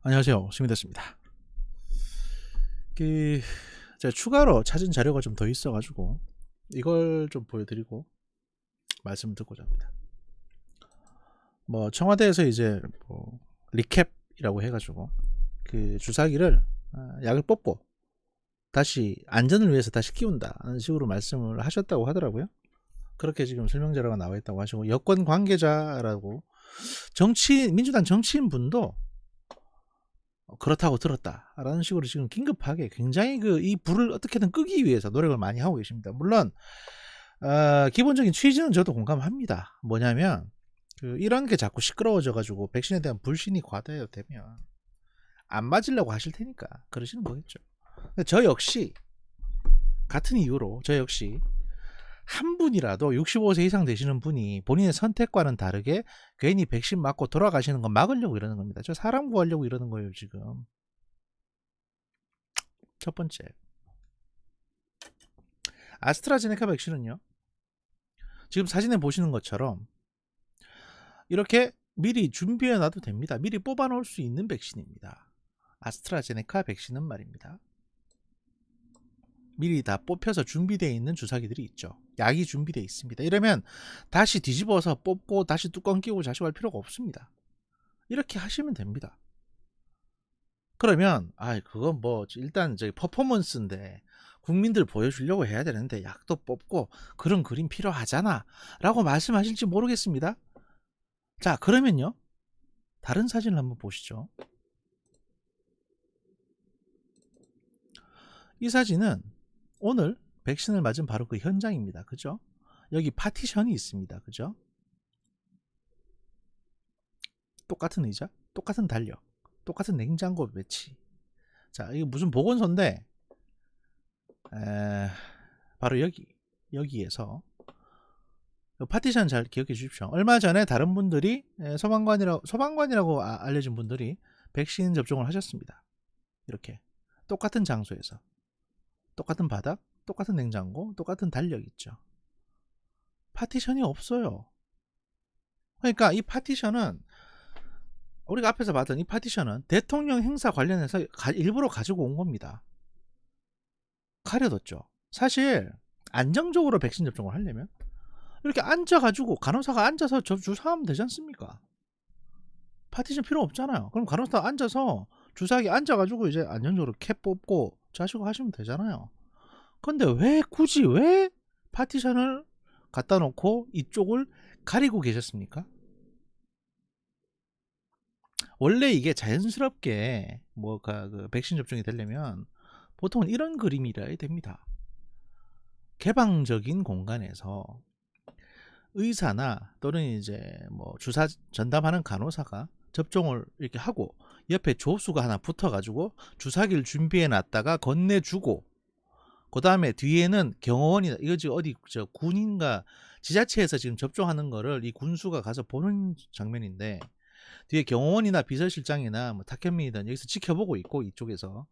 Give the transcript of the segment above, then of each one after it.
안녕하세요. 스미다스입니다. 그 제가 추가로 찾은 자료가 좀 더 있어가지고 이걸 좀 보여드리고 말씀을 듣고자 합니다. 뭐 청와대에서 이제 뭐 리캡이라고 해가지고 그 주사기를 약을 뽑고 다시 안전을 위해서 다시 끼운다는 식으로 말씀을 하셨다고 하더라고요. 그렇게 지금 설명 자료가 나와 있다고 하시고, 여권 관계자라고 민주당 정치인 분도 그렇다고 들었다라는 식으로 지금 긴급하게 굉장히 이 불을 어떻게든 끄기 위해서 노력을 많이 하고 계십니다. 물론 기본적인 취지는 저도 공감합니다. 뭐냐면 이런 게 자꾸 시끄러워져 가지고 백신에 대한 불신이 과다되면 안 맞으려고 하실 테니까 그러시는 거겠죠. 저 역시 같은 이유로 한 분이라도 65세 이상 되시는 분이 본인의 선택과는 다르게 괜히 백신 맞고 돌아가시는 건 막으려고 이러는 겁니다. 저 사람 구하려고 이러는 거예요, 지금. 첫 번째, 아스트라제네카 백신은요, 지금 사진에 보시는 것처럼 이렇게 미리 준비해 놔도 됩니다. 미리 뽑아 놓을 수 있는 백신입니다. 아스트라제네카 백신은 말입니다, 미리 다 뽑혀서 준비되어 있는 주사기들이 있죠. 약이 준비되어 있습니다. 이러면 다시 뒤집어서 뽑고 다시 뚜껑 끼고 자식할 필요가 없습니다. 이렇게 하시면 됩니다. 그러면 그건 뭐 일단 저기 퍼포먼스인데 국민들 보여주려고 해야 되는데 약도 뽑고 그런 그림 필요하잖아 라고 말씀하실지 모르겠습니다. 자, 그러면요, 다른 사진을 한번 보시죠. 이 사진은 오늘 백신을 맞은 바로 그 현장입니다. 그죠? 여기 파티션이 있습니다. 그죠? 똑같은 의자, 똑같은 달력, 똑같은 냉장고 배치. 자, 이게 무슨 보건소인데 바로 여기에서 파티션 잘 기억해 주십시오. 얼마 전에 다른 분들이 소방관이라고 알려진 분들이 백신 접종을 하셨습니다. 이렇게 똑같은 장소에서 똑같은 바닥, 똑같은 냉장고, 똑같은 달력 있죠. 파티션이 없어요. 그러니까 이 파티션은, 우리가 앞에서 봤던 이 파티션은 대통령 행사 관련해서 일부러 가지고 온 겁니다. 가려뒀죠. 사실 안정적으로 백신 접종을 하려면 이렇게 앉아가지고 간호사가 앉아서 주사하면 되지 않습니까? 파티션 필요 없잖아요. 그럼 간호사 앉아서 주사기 앉아가지고 이제 안정적으로 캡 뽑고 자시고 하시면 되잖아요. 근데 굳이 왜 파티션을 갖다 놓고 이쪽을 가리고 계셨습니까? 원래 이게 자연스럽게 그 백신 접종이 되려면 보통은 이런 그림이라야 됩니다. 개방적인 공간에서 의사나 또는 이제 주사 전담하는 간호사가 접종을 이렇게 하고 옆에 조수가 하나 붙어가지고 주사기를 준비해 놨다가 건네주고, 그 다음에 뒤에는 경호원이다. 이거 지금 어디 군인가 지자체에서 지금 접종하는 거를 이 군수가 가서 보는 장면인데, 뒤에 경호원이나 비서실장이나 탁현민이든 여기서 지켜보고 있고, 이쪽에서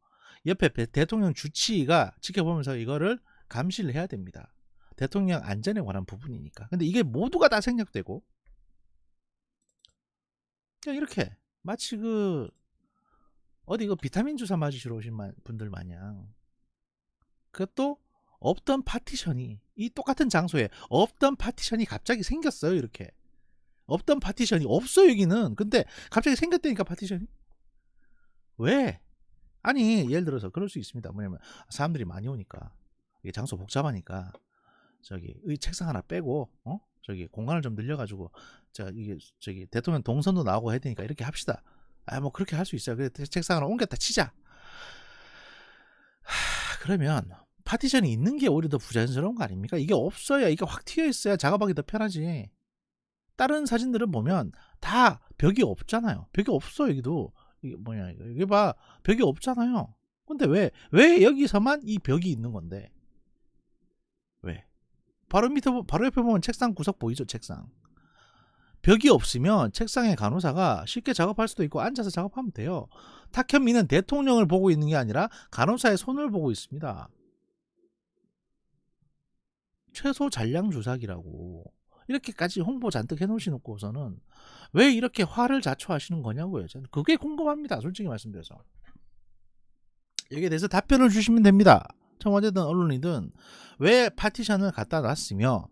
옆에 대통령 주치의가 지켜보면서 이거를 감시를 해야 됩니다. 대통령 안전에 관한 부분이니까. 근데 이게 모두가 다 생략되고 그냥 이렇게 마치 어디 비타민 주사 맞으시러 오신 분들 마냥, 그것도 없던 파티션이, 이 똑같은 장소에 없던 파티션이 갑자기 생겼어요. 이렇게 없던 파티션이 없어 여기는. 근데 갑자기 생겼다니까 파티션이. 왜? 아니, 예를 들어서 그럴 수 있습니다. 뭐냐면 사람들이 많이 오니까 이게 장소 복잡하니까 이 책상 하나 빼고 공간을 좀 늘려가지고 이게 대통령 동선도 나오고 해야 되니까 이렇게 합시다. 그렇게 할 수 있어요. 그래, 책상 하나 옮겼다 치자. 그러면 파티션이 있는 게 오히려 더 부자연스러운 거 아닙니까? 이게 없어야, 이게 확 튀어 있어야 작업하기 더 편하지. 다른 사진들을 보면 다 벽이 없잖아요. 벽이 없어. 여기도 이게 뭐냐, 이게 봐, 벽이 없잖아요. 근데 왜 여기서만 이 벽이 있는 건데? 왜? 바로 옆에 보면 책상 구석 보이죠? 책상. 벽이 없으면 책상에 간호사가 쉽게 작업할 수도 있고 앉아서 작업하면 돼요. 탁현민은 대통령을 보고 있는 게 아니라 간호사의 손을 보고 있습니다. 최소 잔량 주사기라고. 이렇게까지 홍보 잔뜩 해놓으시놓고서는 왜 이렇게 화를 자초하시는 거냐고요. 저는 그게 궁금합니다. 솔직히 말씀드려서. 여기에 대해서 답변을 주시면 됩니다. 청와대든 언론이든 왜 파티션을 갖다 놨으며,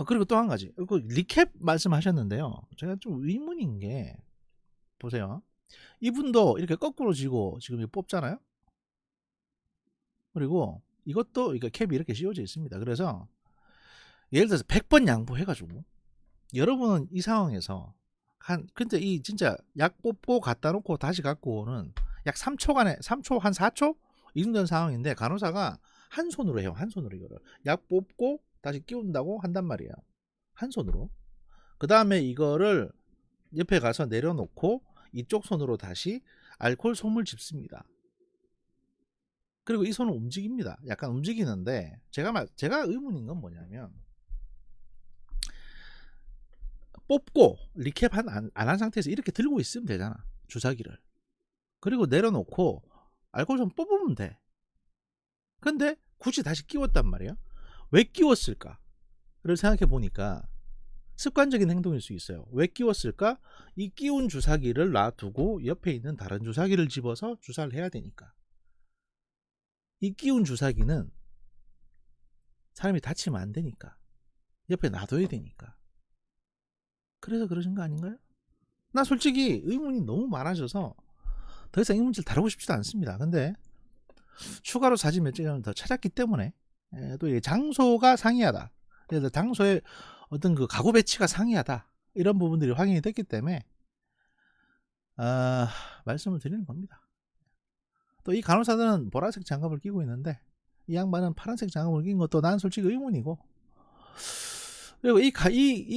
그리고 또 한 가지, 그 리캡 말씀하셨는데요. 제가 좀 의문인 게, 보세요. 이분도 이렇게 거꾸로 지고 지금 이거 뽑잖아요. 그리고 이것도 이거 캡이 이렇게 씌워져 있습니다. 그래서 예를 들어서 100번 양보해가지고 여러분은 이 상황에서 근데 이 진짜 약 뽑고 갖다 놓고 다시 갖고 오는 약 3초간에 3초 한 4초 이 정도 된 상황인데, 간호사가 한 손으로 해요. 한 손으로 이거를 약 뽑고 다시 끼운다고 한단 말이에요. 한 손으로. 그 다음에 이거를 옆에 가서 내려놓고 이쪽 손으로 다시 알코올 솜을 집습니다. 그리고 이 손은 움직입니다. 약간 움직이는데, 제가 의문인 건 뭐냐면, 뽑고 리캡 안 한 상태에서 이렇게 들고 있으면 되잖아, 주사기를. 그리고 내려놓고 알코올 솜 뽑으면 돼. 근데 굳이 다시 끼웠단 말이야. 왜 끼웠을까? 를 생각해 보니까 습관적인 행동일 수 있어요. 왜 끼웠을까? 이 끼운 주사기를 놔두고 옆에 있는 다른 주사기를 집어서 주사를 해야 되니까. 이 끼운 주사기는 사람이 다치면 안 되니까, 옆에 놔둬야 되니까. 그래서 그러신 거 아닌가요? 나 솔직히 의문이 너무 많아져서 더 이상 이 문제를 다루고 싶지도 않습니다. 근데 추가로 사진 몇 장을 더 찾았기 때문에, 또 이게 장소가 상이하다, 그래서 장소의 어떤 그 가구 배치가 상이하다, 이런 부분들이 확인이 됐기 때문에 말씀을 드리는 겁니다. 또 이 간호사들은 보라색 장갑을 끼고 있는데 이 양반은 파란색 장갑을 낀 것도 난 솔직히 의문이고, 그리고 이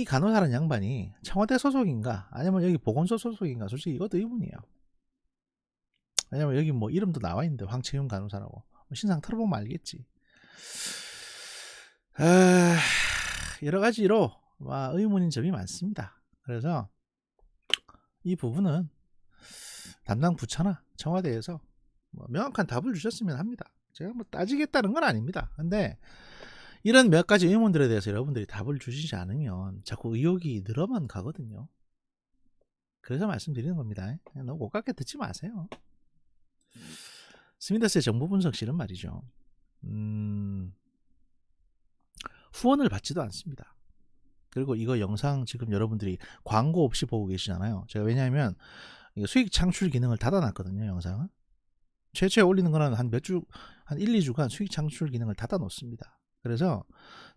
간호사라는 양반이 청와대 소속인가 아니면 여기 보건소 소속인가, 솔직히 이것도 의문이에요. 왜냐면 여기 뭐 이름도 나와 있는데 황채윤 간호사라고. 신상 털어보면 알겠지. 여러 가지로 의문인 점이 많습니다. 그래서 이 부분은 담당 부처나 청와대에서 명확한 답을 주셨으면 합니다. 제가 뭐 따지겠다는 건 아닙니다. 근데 이런 몇 가지 의문들에 대해서 여러분들이 답을 주시지 않으면 자꾸 의혹이 늘어만 가거든요. 그래서 말씀드리는 겁니다. 너무 고깝게 듣지 마세요. 스미더스의 정보분석실은 말이죠, 후원을 받지도 않습니다. 그리고 이거 영상 지금 여러분들이 광고 없이 보고 계시잖아요. 제가 왜냐하면 수익 창출 기능을 닫아놨거든요. 영상은 최초에 올리는 거는 한 1, 2주간 수익 창출 기능을 닫아 놓습니다. 그래서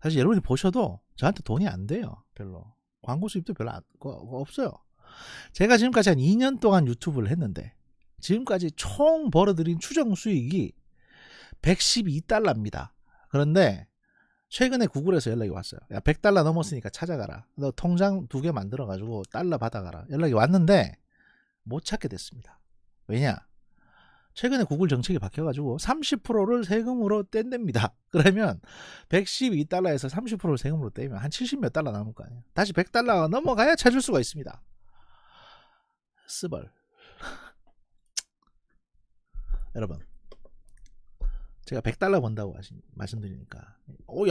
사실 여러분이 보셔도 저한테 돈이 안 돼요. 별로 광고 수입도 별로 없어요. 제가 지금까지 한 2년 동안 유튜브를 했는데 지금까지 총 벌어들인 추정 수익이 $112입니다. 그런데 최근에 구글에서 연락이 왔어요. 야, $100 넘었으니까 찾아가라. 너 통장 2개 만들어 가지고 달러 받아가라. 연락이 왔는데 못 찾게 됐습니다. 왜냐? 최근에 구글 정책이 바뀌어가지고 30%를 세금으로 뗀답니다. 그러면 $112에서 30%를 세금으로 떼면 한 70 몇 달러 남을 거 아니에요. 다시 $100가 넘어가야 찾을 수가 있습니다. 스벌. 여러분, 제가 $100 번다고 말씀드리니까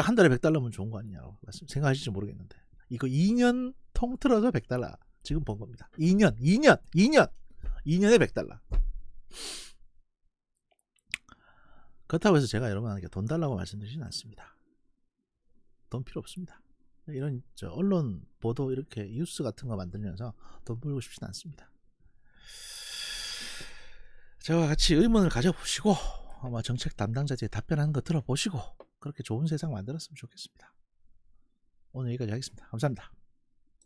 한 달에 $100면 좋은 거 아니냐고 생각하실지 모르겠는데, 이거 2년 통틀어서 $100 지금 번 겁니다. 2년에 $100. 그렇다고 해서 제가 여러분에게 돈 달라고 말씀드리지는 않습니다. 돈 필요 없습니다. 이런 언론 보도 이렇게 뉴스 같은 거 만들면서 돈 벌고 싶지는 않습니다. 저와 같이 의문을 가져보시고 정책 담당자들이 답변하는 거 들어보시고 그렇게 좋은 세상 만들었으면 좋겠습니다. 오늘 여기까지 하겠습니다. 감사합니다.